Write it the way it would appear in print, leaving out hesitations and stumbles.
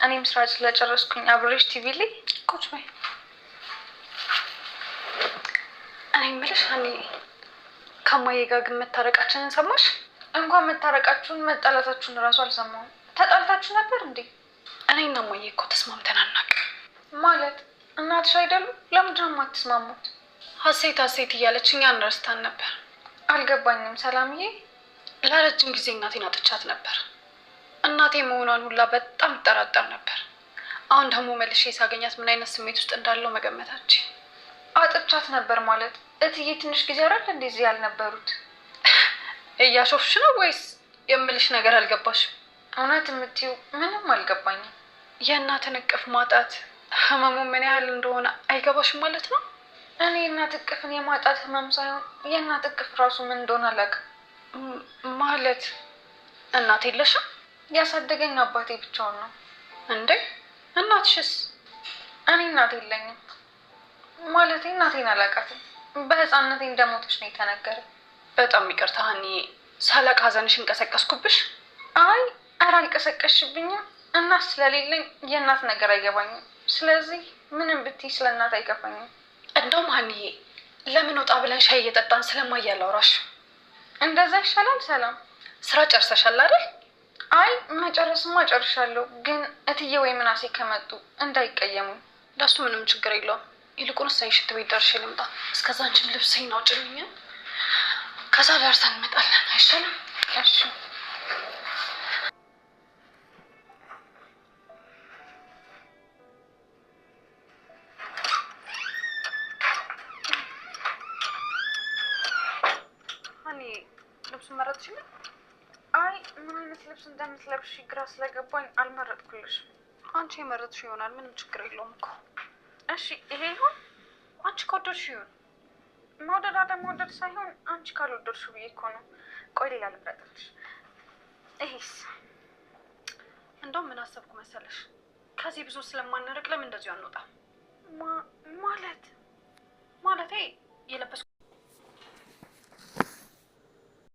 እኔም ስራ ስለጨረስኩኝ አብሬሽ ቲቪ ላይ ቁጭ በይ። እኔ የምልሽ ሀኒ ከማዬ ጋር ግን መታረቃችንን ሰማሽ? እንኳን መታረቃችሁን መጣላታችሁን እራሱ አልሰማሁም። ተጣልታችሁ ነበር እንዴ? እኔና ማዬ እኮ ተስማምተን አናውቅም። ማለት እናትሽ አይደሉ? ለምንድን ነው የማትስማሙት? ሀሴት እያለች እኛን ረስታን ነበር። አልገባኝም ሰላምዬ። ለረጅም ጊዜ እናቴን አጥቻት ነበር። እናቴ መሆኗን ሁላ በጣም እጠራጠር ነበር። አሁን ደግሞ መልሼ ሳገኛት ምን አይነት ስሜት ውስጥ እንዳለው መገመታችን። አጥቻት ነበር ማለት እትዬ ትንሽ ጊዜ አይደል እንደዚህ ያልነበሩት? እያሾፍሽ ነው ወይስ የምልሽ ነገር አልገባሽም? እውነት የምትይው ምንም አልገባኝም። የእናትን እቅፍ ማጣት ህመሙ ምን ያህል እንደሆነ አይገባሽም ማለት ነው? እኔ የእናት እቅፍን የማጣት ህመም ሳይሆን የእናት እቅፍ ራሱ ምን እንደሆነ አላውቅም። ማለት እናት የለሽም? ያሳደገኝ አባቴ ብቻውን ነው። እንዴ እናትሽስ? እኔ እናት የለኝም። ማለቴ እናቴን አላውቃትም። በህፃንነቴ እንደሞተች ነው የተነገረ። በጣም ይቅርታ ሀኒዬ፣ ሳላቅ ሀዘንሽን ቀሰቀስኩብሽ። አይ ኧረ አልቀሰቀስሽብኝም። እናት ስለሌለኝ የእናት ነገር አይገባኝም። ስለዚህ ምንም ብትይ ስለ እናት አይገባኝም። እንደውም ሀኒዬ ለምን ወጣ ብለን ሻይ እየጠጣን ስለማያ ላውራሽ? እንደዛ ይሻላል። ሰላም ስራ ጨርሰሻል አይደል? አይ መጨረስማ ጨርሻለሁ፣ ግን እትዬ ወይ ምናሴ ከመጡ እንዳይቀየሙኝ። ለሱ ምንም ችግር የለውም። ይልቁንስ ሽንት ቤት ደርሼ ልምጣ። እስከዛ አንቺም ልብስሽን አውጪልኝ። ከዛ ደርሰን እንመጣለን አይሻልም? እሺ ሀኒ ልብሱን መረጥሽ? አይ ምን አይነት ልብስ እንደምትለብሽ ግራ ስለገባኝ አልመረጥኩልሽም። አንቺ የመረጥሽ ይሆናል። ምንም ችግር የለውም እኮ። እሺ ይሄ ይሁን። አንቺ ከወደድሽ ይሁን። መውደድ አለመውደድ ሳይሆን አንቺ ካልወደድሽው ብዬ እኮ ነው። ቆይ ሌላ ልምረጥልሽ። ይሄስ? እንደውም ምን አሰብኩ መሰለሽ? ከዚህ ብዙ ስለማንርቅ ለምን እንደዚሁ አንወጣም? ማለት ማለቴ የለበስኩ